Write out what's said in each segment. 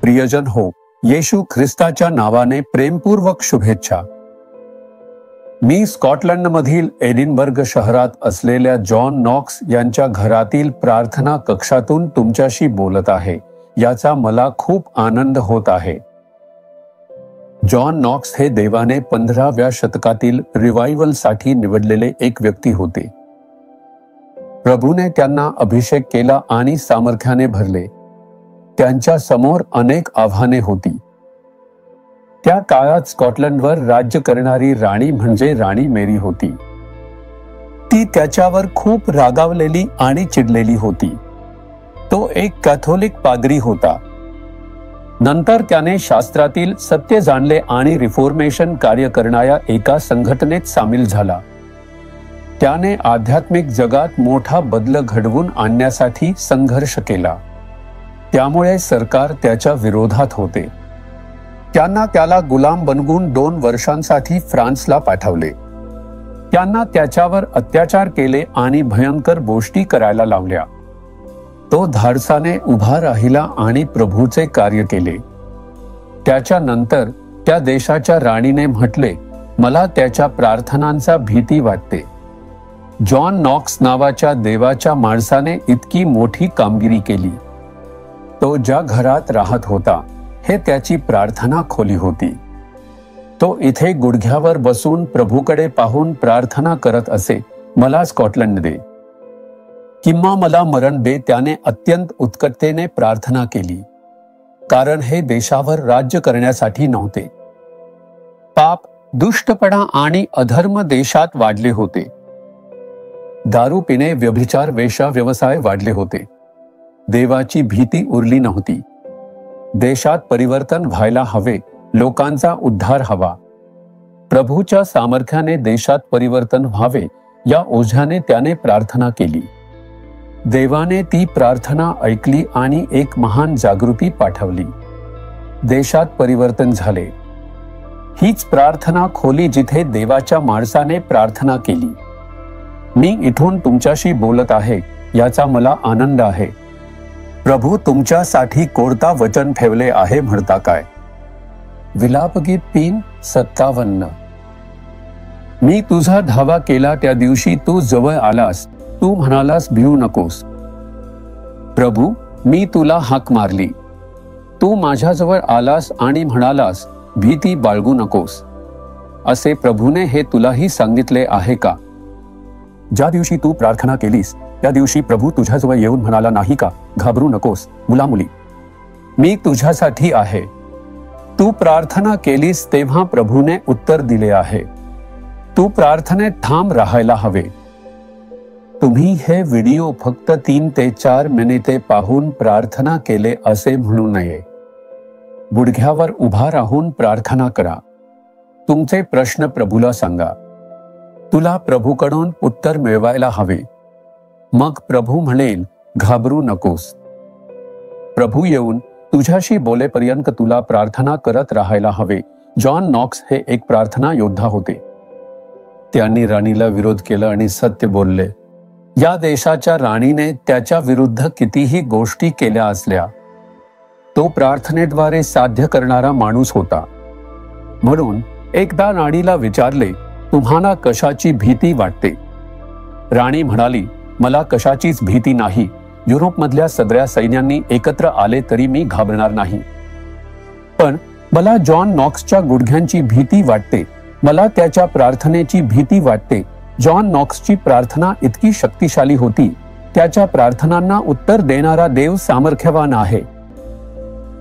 प्रियजन हो, येशू ख्रिस्ताच्या नावाने प्रेमपूर्वक शुभेच्छा. मी स्कॉटलंडमधील एडिनबर्ग शहरात असलेल्या जॉन नॉक्स यांच्या घरातील प्रार्थना कक्षातून तुमच्याशी बोलत आहे. याचा मला खूप आनंद होत आहे. जॉन नॉक्स हे देवाने 15व्या शतकातील रिवायवलसाठी निवडलेले एक व्यक्ती होते. प्रभूने त्यांना अभिषेक केला आणि सामर्थ्याने भरले. त्यांच्या समोर अनेक आव्हाने होती. त्या काळात स्कॉटलंडवर राज्य करणारी राणी म्हणजे राणी मेरी होती. ती त्याच्यावर खूप रागावलेली आणि चिडलेली होती. तो एक कॅथोलिक पाद्री होता. नंतर त्याने शास्त्रातील सत्य जाणले आणि रिफॉर्मेशन कार्य करणाऱ्या एका संघटनेत सामील झाला. त्याने आध्यात्मिक जगात मोठा बदल घडवून आणण्यासाठी संघर्ष केला. त्यामुळे सरकार त्याच्या विरोधात होते. त्यांना त्याला गुलाम बनवून 2 वर्षांसाठी फ्रान्सला पाठवले. त्यांना त्याच्यावर अत्याचार केले आणि भयंकर गोष्टी करायला लावल्या. तो धाडसाने उभा राहिला आणि प्रभूचे कार्य केले. त्याच्यानंतर त्या देशाच्या राणीने म्हटले, मला त्याच्या प्रार्थनांचा भीती वाटते. जॉन नॉक्स नावाच्या देवाच्या माणसाने इतकी मोठी कामगिरी केली. तो ज्या घरात राहत होता हे त्याची प्रार्थना खोली होती. तो इथे गुडघ्यावर बसून प्रभूकडे पाहून प्रार्थना करत असे, मला स्कॉटलंड दे किंवा मला मरण दे. त्याने अत्यंत उत्कटतेने प्रार्थना केली, कारण हे देशावर राज्य करण्यासाठी नव्हते. पाप, दुष्टपणा आणि अधर्म देशात वाढले होते. दारू पिणे, व्यभिचार, वेश्या व्यवसाय वाढले होते. देवाची भीती उरली नव्हती. देशात परिवर्तन व्हायला हवे. लोकांचा उद्धार हवा. प्रभूच्या सामर्थ्याने देशात परिवर्तन व्हावे या ओझ्याने त्याने प्रार्थना केली. देवाने ती प्रार्थना ऐकली आणि एक महान जागृती पाठवली. देशात परिवर्तन झाले. हीच प्रार्थना खोली जिथे देवाच्या माणसाने प्रार्थना केली. मी इथून तुमच्याशी बोलत आहे याचा मला आनंद आहे. प्रभू तुमच्यासाठी कोणता वचन ठेवले आहे म्हणता काय? विलापगीत 3:57. मी तुझा धावा केला त्या दिवशी तू जवळ आलास. तू म्हणालास भिवू नकोस. प्रभू, मी तुला हाक मारली. तू माझ्याजवळ आलास आणि म्हणालास भीती बाळगू नकोस. असे प्रभूने हे तुलाही सांगितले आहे का? ज्या दिवशी तू प्रार्थना केलीस त्या दिवशी प्रभू तुझ्याजवळ येऊन म्हणाला नाही का, घाबरू नकोस मुलामुली, मी तुझ्यासाठी आहे. तू प्रार्थना केलीस तेव्हा प्रभूने उत्तर दिले आहे. तू प्रार्थनेत ठाम राहायला हवे. तुम्ही हे व्हिडिओ फक्त 3 ते 4 मिनिटे पाहून प्रार्थना केले असे म्हणू नये. गुडघ्यावर उभा राहून प्रार्थना करा. तुमचे प्रश्न प्रभूला सांगा. तुला प्रभूकडून उत्तर मिळवायला हवे. मग प्रभू म्हणेल घाबरू नकोस. प्रभू येऊन तुझ्याशी बोलेपर्यंत तुला प्रार्थना करत राहायला हवे. जॉन नॉक्स हे एक प्रार्थना योद्धा होते. त्यांनी राणीला विरोध केला आणि सत्य बोलले. या देशाच्या राणीने त्याच्या विरुद्ध कितीही गोष्टी केल्या असल्या, तो प्रार्थनेद्वारे साध्य करणारा माणूस होता. म्हणून एकदा राणीला विचारले, तुम्हाला कशाची भीती वाटते? राणी म्हणाली, मला कशाचीच भीती नाही. युरोपमधल्या सगळ्या सैन्यांनी एकत्र आले तरी मी घाबरणार नाही. पण मला जॉन नॉक्सच्या गुडघ्यांची भीती वाटते. मला त्याच्या प्रार्थनेची भीती वाटते. जॉन नॉक्सची प्रार्थना इतकी शक्तिशाली होती. त्याच्या प्रार्थनांना उत्तर देणारा देव सामर्थ्यवान आहे.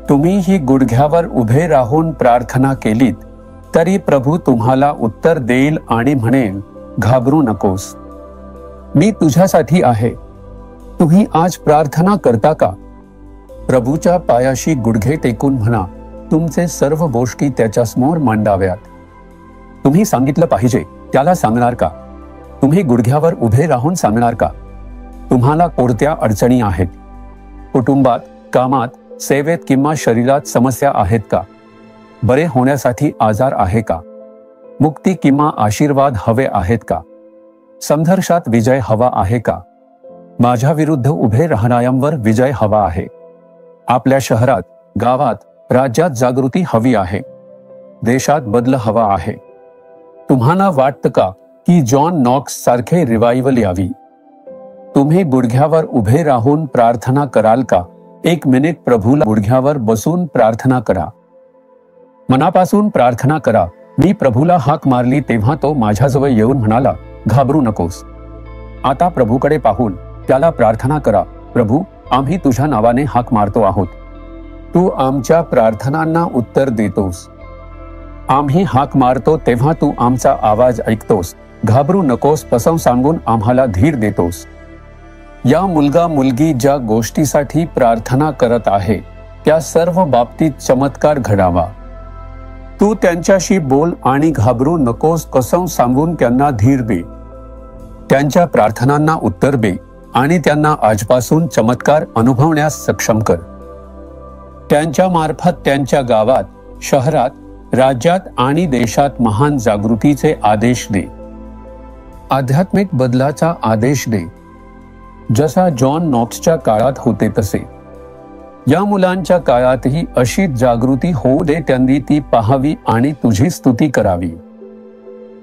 तुम्ही ही गुडघ्यावर उभे राहून प्रार्थना केलीत तरी प्रभू तुम्हाला उत्तर देईल आणि म्हणेल घाबरू नकोस. मी तुझ्यासाठी आहे. तुम्ही आज प्रार्थना करता का? प्रभूच्या पायाशी गुडघे टेकून म्हणा, तुमचे सर्व गोष्टी त्याच्यासमोर मांडाव्यात. तुम्ही सांगितलं पाहिजे, त्याला सांगणार का? तुम्ही गुडघ्यावर उभे राहून सांगणार का? तुम्हाला कोणत्या अडचणी आहेत? कुटुंबात, कामात, सेवेत किंवा शरीरात समस्या आहेत का? बरे होण्यासाठी आजार आहे का? मुक्ती किंवा आशीर्वाद हवे आहेत का? संघर्षात विजय हवा आहे का? माझ्या विरुद्ध उभे राहणाऱ्यांवर विजय हवा आहे. आपल्या शहरात, गावात, राज्यात जागृती हवी आहे. देशात बदल हवा आहे. तुम्हाला वाटतं का की जॉन नॉक्स सारखे रिवाइवल यावी? तुम्ही गुडघ्यावर उभे राहून प्रार्थना कराल का? 1 मिनिट प्रभूला गुडघ्यावर बसून प्रार्थना करा. मनापासून प्रार्थना करा. मी प्रभूला हाक मारली तेव्हा तो माझ्याजवळ येऊन म्हणाला, घाबरू नकोस. आता प्रभूकडे पाहून त्याला प्रार्थना करा, प्रभू, आम्ही तुझ्या नावाने हाक मारतो आहोत. तू आमच्या प्रार्थनांना उत्तर देतोस. आम्ही हाक मारतो तेव्हा तू आमचा आवाज ऐकतोस. घाबरू नकोस असं सांगून आम्हाला धीर देतोस. या मुलगा मुलगी ज्या गोष्टीसाठी प्रार्थना करत आहे त्या सर्व बाबतीत चमत्कार घडावा. तू त्यांच्याशी बोल आणि घाबरू नकोस कसं सांगून त्यांना धीर दे. त्यांच्या प्रार्थनांना उत्तर दे आणि त्यांना आजपासून चमत्कार अनुभवण्यास सक्षम कर. त्यांच्या मार्फत त्यांच्या गावात, शहरात, राज्यात आणि देशात महान जागृतीचे आदेश दे. आध्यात्मिक बदलाचा आदेश दे. जसा जॉन नॉक्सच्या काळात होते तसे या मुलांच्या काळातही अशी जागृती होऊ दे. त्यांनी ती पाहावी आणि तुझी स्तुती करावी.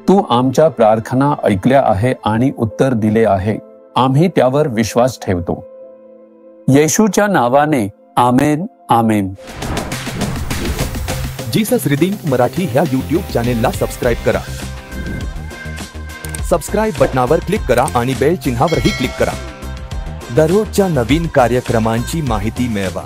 तू आमच्या प्रार्थना ऐकल्या आहे आणि उत्तर दिले आहे. आम्ही त्यावर विश्वास ठेवतो. येशूच्या नावाने आमेन. आमेन. जीसस रिडीम्ड मराठी ह्या YouTube चॅनेलला सबस्क्राईब करा. सबस्क्राईब बटनावर क्लिक करा आणि बेल चिन्हावरही क्लिक करा. दररोजच्या नवीन कार्यक्रमांची माहिती मिळवा.